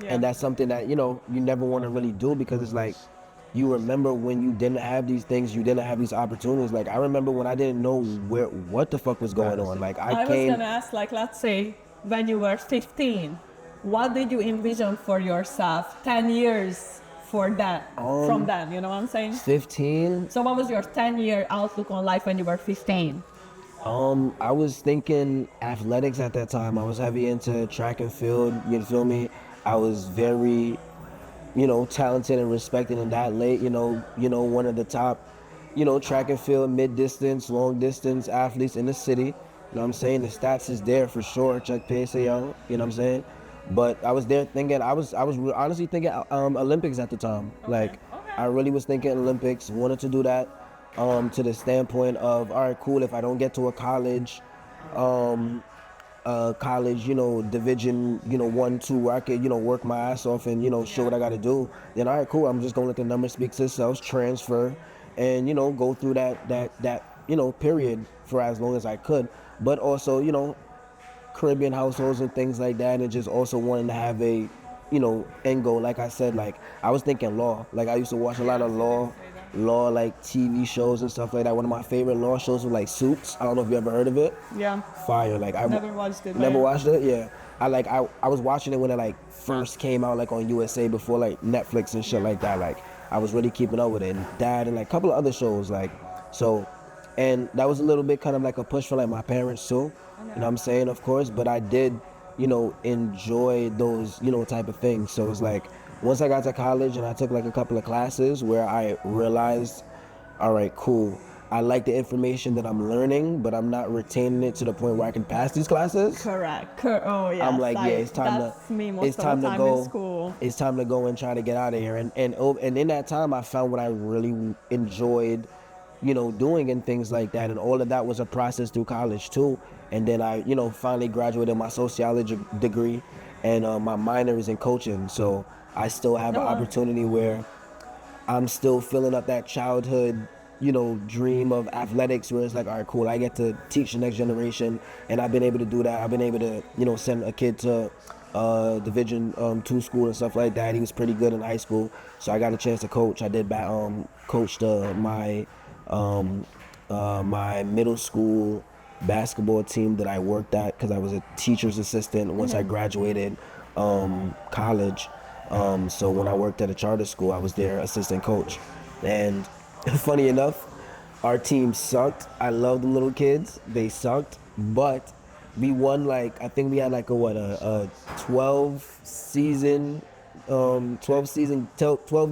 Yeah. And that's something that you never want to really do, because it's like, you remember when you didn't have these things, you didn't have these opportunities. Like, I remember when I didn't know what the fuck was going on. Like, I was came. gonna ask, like, let's say when you were 15, what did you envision for yourself 10 years from then, you know what I'm saying? 15. So what was your 10-year outlook on life when you were 15? I was thinking athletics at that time. I was heavy into track and field. You feel me? I was very, talented and respected in that late. One of the top, track and field, mid distance, long distance athletes in the city. You know what I'm saying? The stats is there for sure. Chuck Pace, you know what I'm saying? But I was there thinking, I was honestly thinking Olympics at the time. Like, I really was thinking Olympics. Wanted to do that. To the standpoint of, all right, cool. If I don't get to a college, division, 1, 2, where I could, work my ass off and, show what I got to do, then all right, cool. I'm just gonna let the numbers speak to themselves, transfer, and, go through that period for as long as I could. But also, Caribbean households and things like that, and just also wanting to have a, end goal. Like I said, like, I was thinking law. Like, I used to watch a lot of law like TV shows and stuff like that. One of my favorite law shows was like Suits. I don't know if you ever heard of it. Yeah. Fire. Like, I Never watched it. never watched it. Yeah. I was watching it when it like first came out, like on USA, before like Netflix and shit like that. Like, I was really keeping up with it, and that, and like a couple of other shows, like, so. And that was a little bit kind of like a push for like my parents too. You know what I'm saying? Of course, but I did, enjoy those, type of things. So it's like, once I got to college and I took like a couple of classes where I realized, all right, cool, I like the information that I'm learning, but I'm not retaining it to the point where I can pass these classes. Correct. Oh yeah. I'm like, yeah, it's time that's me most it's of time the to time go. in school. It's time to go and try to get out of here. And in that time, I found what I really enjoyed, doing and things like that. And all of that was a process through college too. And then I, finally graduated my sociology degree, and my minor is in coaching. So I still have an opportunity where I'm still filling up that childhood, dream of athletics, where it's like, all right, cool, I get to teach the next generation. And I've been able to do that. I've been able to, send a kid to Division 2 school and stuff like that. He was pretty good in high school, so I got a chance to coach. I did coached my middle school basketball team that I worked at, because I was a teacher's assistant once I graduated college. So when I worked at a charter school, I was their assistant coach. And funny enough, our team sucked. I love the little kids. They sucked, but we won, like, I think we had like a 12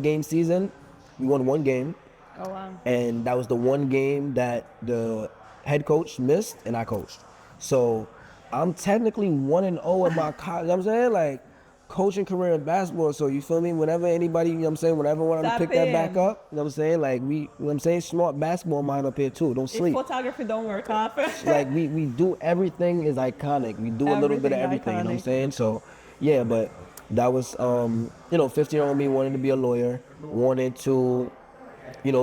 game season. We won one game. Oh wow. And that was the one game that the head coach missed and I coached. So I'm technically 1-0 in my college. You know what I'm saying? Like, coaching career in basketball. So you feel me? Whenever anybody, you know what I'm saying, whenever I want to Tap pick that back in. up, you know what I'm saying? Like we, you know what I'm saying, smart basketball mind up here too. Don't If sleep. photography don't work out, Like we do everything is iconic. We do a little bit of everything, you know what I'm iconic. saying? So yeah, but that was 15-year-old me wanted to be a lawyer, wanted to,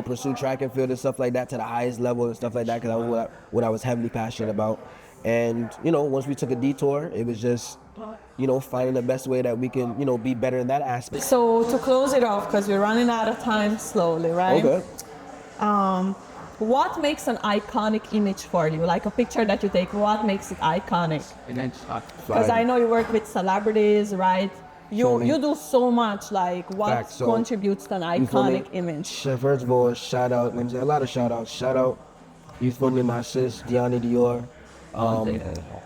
pursue track and field and stuff like that to the highest level and stuff like that because that was what I was heavily passionate about. And once we took a detour, it was just finding the best way that we can be better in that aspect. So to close it off, because we're running out of time slowly, right? Okay. What makes an iconic image for you? Like a picture that you take, what makes it iconic? Because I know you work with celebrities, right? You do so much. Like what Facts. So, contributes to an iconic image? First of all, shout out, a lot of shout outs. Shout out, you feel me, my sis, Diana Dior.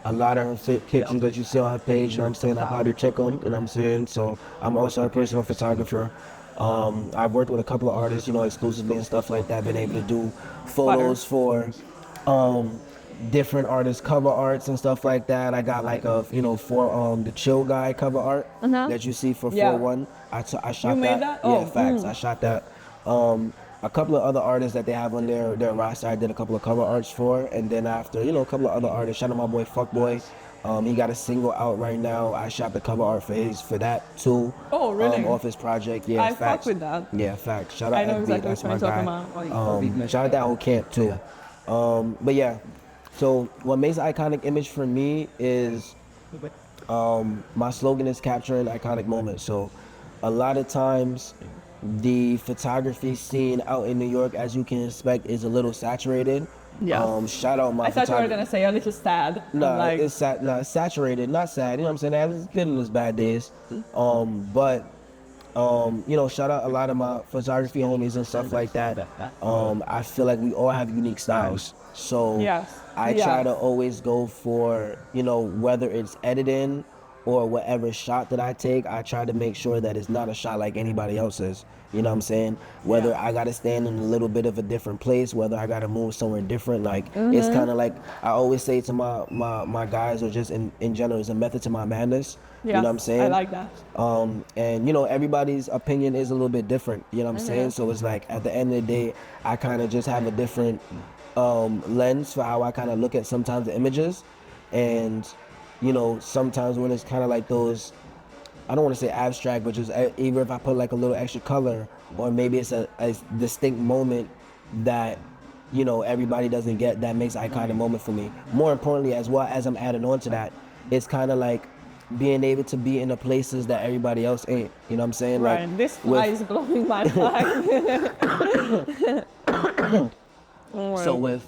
A lot of her pictures that you see on her page, you know what I'm saying, I probably check on, you know what I'm saying? So I'm also a personal photographer. I've worked with a couple of artists, exclusively and stuff like that, been able to do photos for different artists, cover arts and stuff like that. I got like for the Chill Guy cover art that you see for 4-1. I shot You made that? Yeah, Oh, facts. I shot that. A couple of other artists that they have on their roster, I did a couple of cover arts for, and then after, a couple of other artists. Shout out my boy Fuckboy. He got a single out right now. I shot the cover art for that too. Oh, really? Off his project. Yeah, I facts. fuck with that. Yeah, facts. Shout out I know FB, exactly that's what my you're guy. talking about. Shout out that whole camp too. But yeah, so what makes an iconic image for me is my slogan is capturing iconic moments. So a lot of times the photography scene out in New York, as you can expect, is a little saturated. Yeah. Shout out my I thought you were gonna say a little sad. Nah, it's saturated, not sad. You know what I'm saying? It's been those bad days. But shout out a lot of my photography homies and stuff like that. I feel like we all have unique styles. So I try to always go for, whether it's editing or whatever shot that I take, I try to make sure that it's not a shot like anybody else's. You know what I'm saying? Whether I gotta stand in a little bit of a different place, whether I gotta move somewhere different, like it's kind of like I always say to my guys, or just in general, it's a method to my madness. You know what I'm saying? I like that. And everybody's opinion is a little bit different. You know what I'm saying? So it's like at the end of the day, I kind of just have a different lens for how I kind of look at sometimes the images, and sometimes when it's kind of like those, I don't want to say abstract, but just either if I put like a little extra color, or maybe it's a distinct moment that everybody doesn't get, that makes an iconic moment for me. More importantly, as well as I'm adding on to that, it's kind of like being able to be in the places that everybody else ain't. You know what I'm saying? Right. Like, this fly is blowing my mind. So with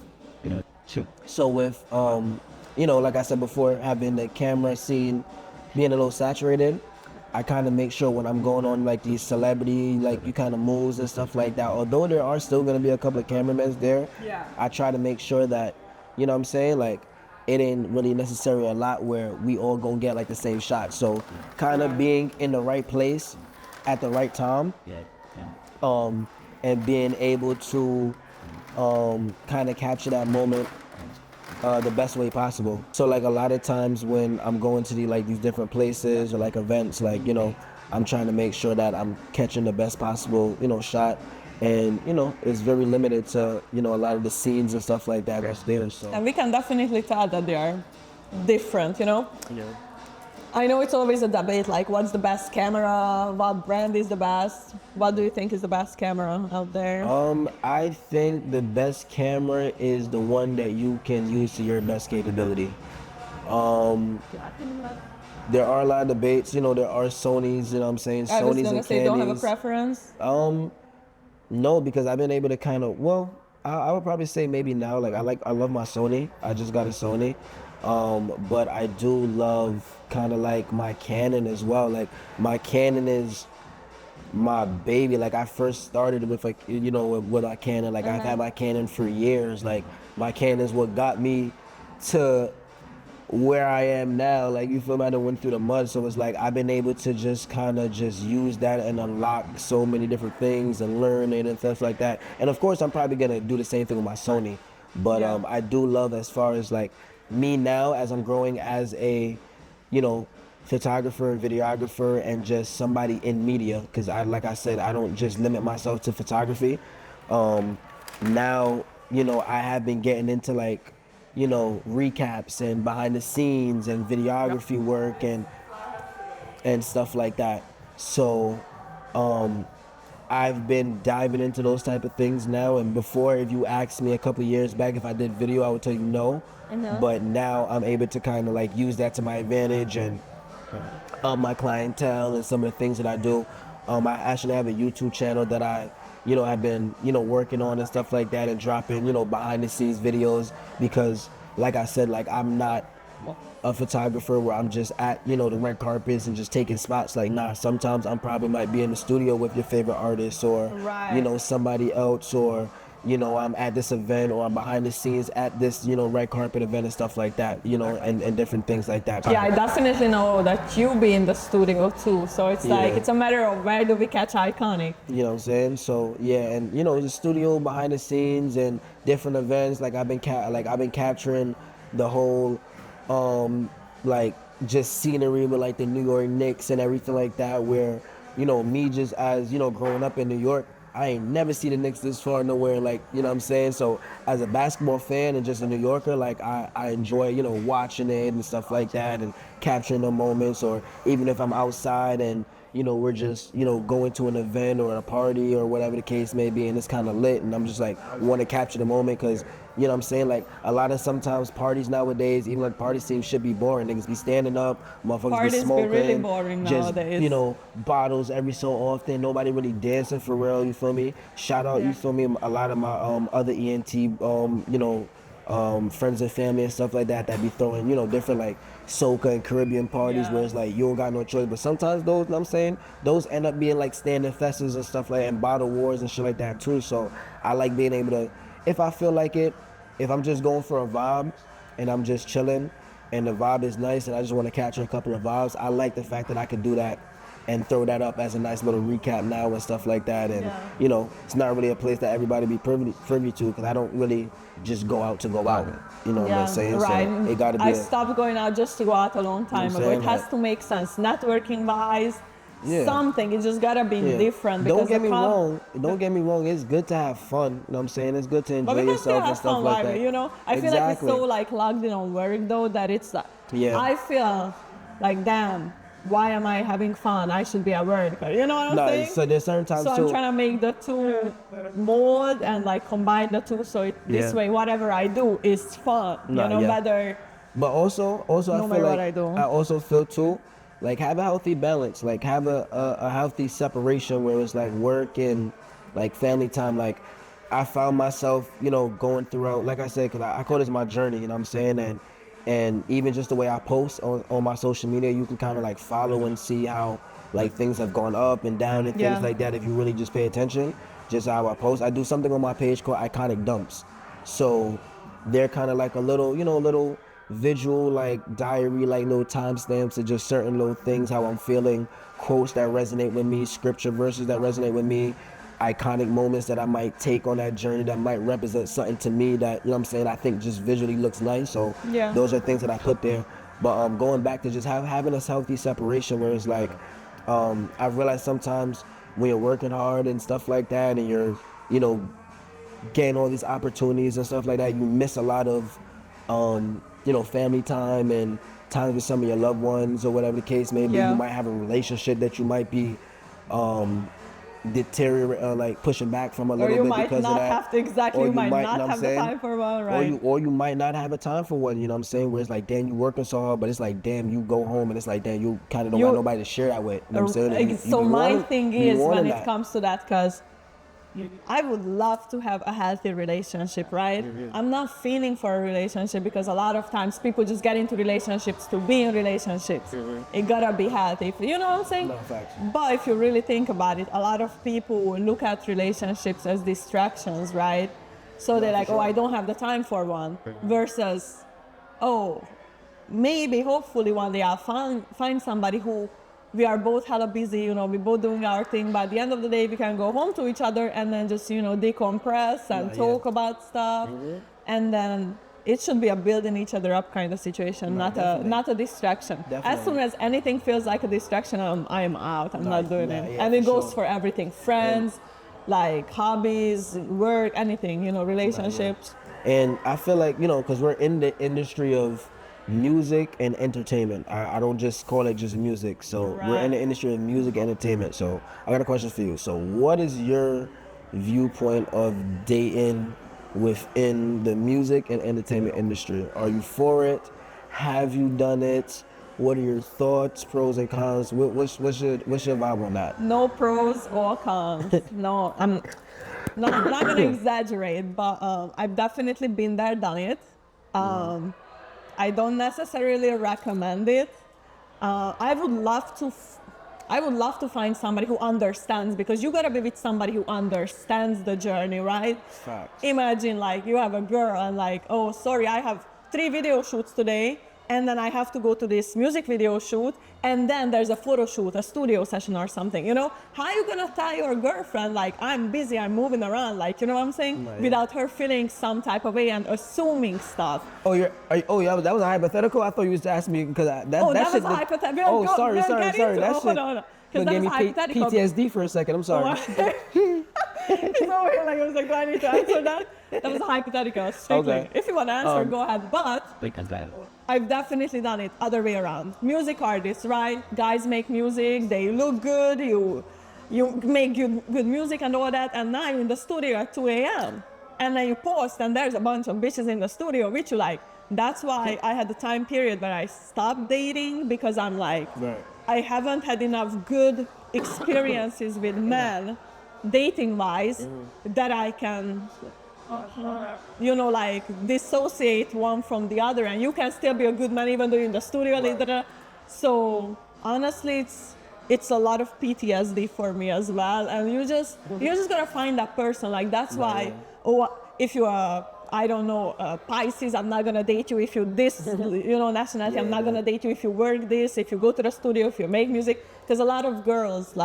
like I said before, having the camera scene being a little saturated, I kind of make sure when I'm going on like these celebrity, like you kind of moves and stuff like that, although there are still going to be a couple of cameramen there, I try to make sure that, you know what I'm saying, like it ain't really necessarily a lot where we all gonna get like the same shot. So kind of being in the right place at the right time, and being able to kind of capture that moment the best way possible. So like a lot of times when I'm going to these different places or like events, like I'm trying to make sure that I'm catching the best possible shot, and it's very limited to a lot of the scenes and stuff like that that's there. So And we can definitely tell that they are different. I know it's always a debate, like what's the best camera, what brand is the best, what do you think is the best camera out there? I think the best camera is the one that you can use to your best capability. There are a lot of debates, there are Sonys, you know what I'm saying, I was Sonys gonna and say, don't have a Candies. preference. No, because I've been able to kind of, I would probably say maybe now, like I love my Sony. I just got a Sony. But I do love kind of like my Canon as well. Like my Canon is my baby. Like I first started with with my Canon. Like I've had my Canon for years. Like my Canon is what got me to where I am now. Like you feel me? I done went through the mud, so it's like I've been able to just kind of just use that and unlock so many different things and learn it and stuff like that. And of course I'm probably gonna do the same thing with my Sony. But I do love, as far as like me now, as I'm growing as a photographer and videographer and just somebody in media, because like I said, I don't just limit myself to photography. Now, I have been getting into like, recaps and behind the scenes and videography work and stuff like that. So I've been diving into those type of things now. And before, if you asked me a couple years back if I did video, I would tell you no. But now I'm able to kind of like use that to my advantage and my clientele and some of the things that I do. I actually have a YouTube channel that I, have been, working on and stuff like that and dropping, behind the scenes videos because, like I said, like I'm not a photographer where I'm just at, the red carpets and just taking spots. Like, nah, sometimes I'm probably might be in the studio with your favorite artist or, somebody else or, I'm at this event or I'm behind the scenes at this, red carpet event and stuff like that, and different things like that. Yeah, I definitely know that you be in the studio too. So it's like, it's a matter of where do we catch iconic. You know what I'm saying? So yeah, and the studio behind the scenes and different events. Like I've been capturing the whole, like just scenery with like the New York Knicks and everything like that. Where me just as growing up in New York, I ain't never seen the Knicks this far nowhere. Like what I'm saying. So as a basketball fan and just a New Yorker, like I enjoy watching it and stuff like that and capturing the moments. Or even if I'm outside and we're just, going to an event or a party or whatever the case may be, and it's kind of lit, and I'm just like, want to capture the moment because, what I'm saying, like, a lot of sometimes parties nowadays, even like party scenes should be boring. Niggas be standing up, motherfuckers Parties be smoking. be really boring just, nowadays. Bottles every so often. Nobody really dancing for real, you feel me? Shout out, you feel me? A lot of my other ENT, friends and family and stuff like that be throwing, different like soca and Caribbean parties where it's like you don't got no choice. But sometimes those, I'm saying, those end up being like standing festivals and stuff like that and bottle wars and shit like that too. So I like being able to, if I feel like it, if I'm just going for a vibe and I'm just chilling and the vibe is nice and I just want to capture a couple of vibes, I like the fact that I could do that and throw that up as a nice little recap now and stuff like that. And it's not really a place that everybody be privy to because I don't really just go out to go out. You know what I'm saying? Right. So it gotta be. I stopped going out just to go out a long time ago. It has to make sense, networking wise. Something. It just gotta be different. Don't get me wrong. Don't get me wrong. It's good to have fun. You know what I'm saying? It's good to enjoy yourself and stuff like that. I feel like it's so like logged in on work though that it's like I feel like damn. Why am I having fun? I should be at work. You know what I'm saying? So there's certain times so too. I'm trying to make the two mold and like combine the two. So this way, whatever I do is fun. Whether. But also no I feel matter like what I do. I also feel too, like have a healthy balance. Like have a healthy separation where it's like work and like family time. Like I found myself, going throughout. Like I said, because I call this my journey. You know what I'm saying? And even just the way I post on my social media, you can kind of like follow and see how like things have gone up and down and things like that if you really just pay attention. Just how I post. I do something on my page called Iconic Dumps. So they're kind of like a little, little visual like diary, like little timestamps of just certain little things, how I'm feeling, quotes that resonate with me, scripture verses that resonate with me, iconic moments that I might take on that journey that might represent something to me that, I'm saying, I think just visually looks nice. So those are things that I put there. But going back to just having a healthy separation where it's like, I've realized sometimes when you're working hard and stuff like that and you're, getting all these opportunities and stuff like that, you miss a lot of, family time and time with some of your loved ones or whatever the case may be. You might have a relationship that you might be, deteriorate, like pushing back from a little bit because of that. Or you might not have to exactly. You might not have the time for one, right? Or you might not have a time for one. You know what I'm saying? Where it's like, damn, you working so hard, but it's like, damn, you go home and it's like, damn, you kind of don't got nobody to share that with. You know what I'm saying? So my thing is when it comes to that, because I would love to have a healthy relationship, right? I'm not feeling for a relationship because a lot of times people just get into relationships to be in relationships. It gotta be healthy. You know what I'm saying? No, facts. But if you really think about it, a lot of people look at relationships as distractions, right? So they're like, oh, I don't have the time for one. Versus, oh, maybe, hopefully one day I'll find somebody who we are both hella busy, we're both doing our thing, but at the end of the day, we can go home to each other and then just, decompress and talk about stuff. And then it should be a building each other up kind of situation, No, definitely. not a distraction. Definitely. As soon as anything feels like a distraction, I'm out. I'm not doing it. yeah, And it for goes sure. for everything: friends, like hobbies, work, anything. Relationships. And I feel like, because we're in the industry of music and entertainment. I don't just call it just music. So we're in the industry of music and entertainment. So I got a question for you. So what is your viewpoint of dating within the music and entertainment industry? Are you for it? Have you done it? What are your thoughts, pros and cons? What's your vibe on that? No pros or cons. No, I'm not gonna exaggerate, but I've definitely been there, done it. I don't necessarily recommend it. I would love to find somebody who understands, because you gotta be with somebody who understands the journey, right? Facts. Imagine like you have a girl and like, oh, sorry, I have 3 video shoots today, and then I have to go to this music video shoot, and then there's a photo shoot, a studio session or something, How are you gonna tell your girlfriend, like, I'm busy, I'm moving around, like, you know what I'm saying? Right. Without her feeling some type of way and assuming stuff. Oh, yeah, that was a hypothetical? I thought you was asking me because that was shit a was- hypothetical. Oh, sorry. That Hold shit on. that gave me PTSD for a second. I'm sorry. He's over here like, I was like, do I need to answer that? That was a hypothetical, strictly. Okay. If you want to answer, go ahead. But I've definitely done it other way around. Music artists, right? Guys make music, they look good, you make good music and all that, and now you're in the studio at 2 a.m. And then you post, and there's a bunch of bitches in the studio, which you like. That's why I had the time period where I stopped dating, because I'm like, Right. I haven't had enough good experiences with men, dating-wise, that I can, like dissociate one from the other, and you can still be a good man even though you're in the studio. Right. So honestly, it's a lot of PTSD for me as well, and you're just gonna find that person. Like that's why, if you are, I don't know, Pisces, I'm not gonna date you. If you this, nationality, I'm not gonna date you. If you work this, if you go to the studio, if you make music, because a lot of girls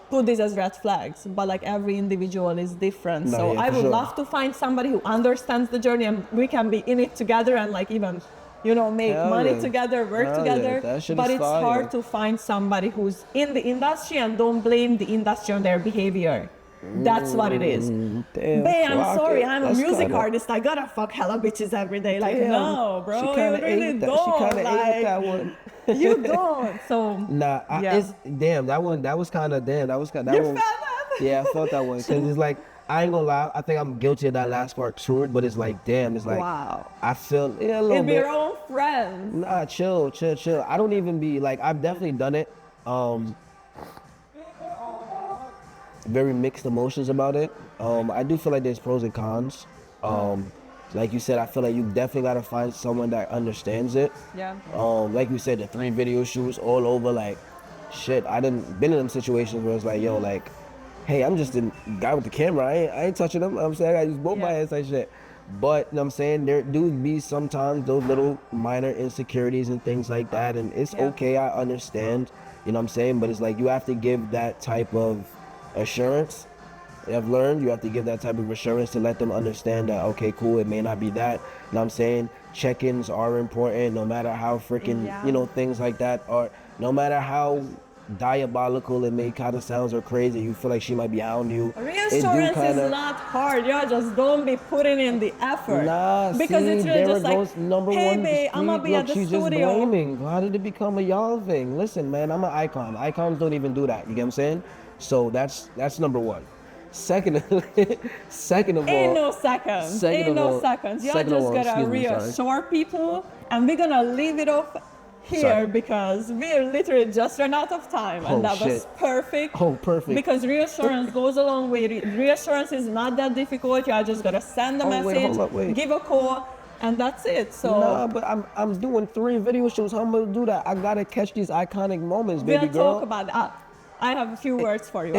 put this as red flags, but like every individual is different. So I would love to find somebody who understands the journey, and we can be in it together, and like even, make money together, work together. But it's hard to find somebody who's in the industry and don't blame the industry on their behavior. That's what it is. Damn, Babe, I'm sorry, I'm a music kinda... artist. I gotta fuck hella bitches every day. Like, damn. No, bro, She you kinda really ate that. don't. She kind of ate that one. You don't. So Nah, it's damn. That one. That was kind of damn. That was kind. That you one. felt that? Yeah, I felt that one. Cause it's like, I ain't gonna lie. I think I'm guilty of that last part too. But it's like, damn. It's like, Wow. I feel a little It'd be bit. your own friends. Nah, chill. I don't even be like. I've definitely done it. Very mixed emotions about it. I do feel like there's pros and cons. Like you said, I feel like you definitely gotta find someone that understands it. Yeah. Like you said, the 3 video shoots all over. Like, shit, I done been in them situations where it's like, yo, like, hey, I'm just the guy with the camera. I ain't touching them. I'm saying I gotta use both my hands like shit. But you know what I'm saying, there do be sometimes those little minor insecurities and things like that, and it's okay. I understand. You know what I'm saying, but it's like you have to give that type of assurance. I've learned you have to give that type of assurance to let them understand that, okay, cool, it may not be that. You know what I'm saying? Check-ins are important, no matter how freaking, things like that are, no matter how diabolical it may kind of sounds or crazy, you feel like she might be hounding you. Reassurance is not hard. You just don't be putting in the effort. Nah, because see, it's really there just it goes, like, number hey, one, babe, I'm gonna be at the she's studio. just blaming. How did it become a y'all thing? Listen, man, I'm an icon. Icons don't even do that. You get what I'm saying? So that's number one. Second of all, Ain't no seconds. You just gotta reassure people, and we're gonna leave it off here because we're literally just ran out of time, and that was perfect. Oh, perfect. Because reassurance goes a long way. Reassurance is not that difficult. You just gotta send a message, give a call, and that's it. So nah, but I'm doing 3 video shoots. How am I gonna do that? I gotta catch these iconic moments, baby girl. We'll talk about that. I have a few words for you.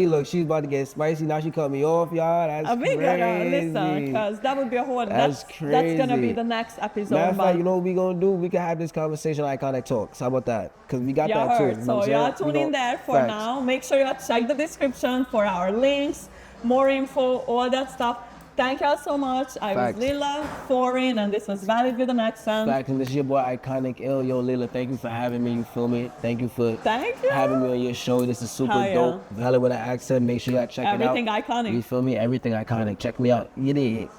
Look, she's about to get spicy. Now she cut me off, y'all. That's crazy. We gotta listen, because that would be a whole... That's crazy. That's gonna be the next episode. Matter of fact, you know what we gonna do? We can have this conversation Iconic Talks. How about that? Because we got that too. So y'all tune in there for now. Make sure you check the description for our links, more info, all that stuff. Thank y'all so much. I Facts. was Lilla Foreign, and this was Valid with an Accent. Facts, and this is your boy Iconic Ill. Yo, Lilla, thank you for having me. You feel me? Thank you for Thank you. having me on your show. This is super Hell yeah. dope. Valid with an Accent. Make sure you check it out. Everything iconic. You feel me? Everything Iconic. Check me out. You dig?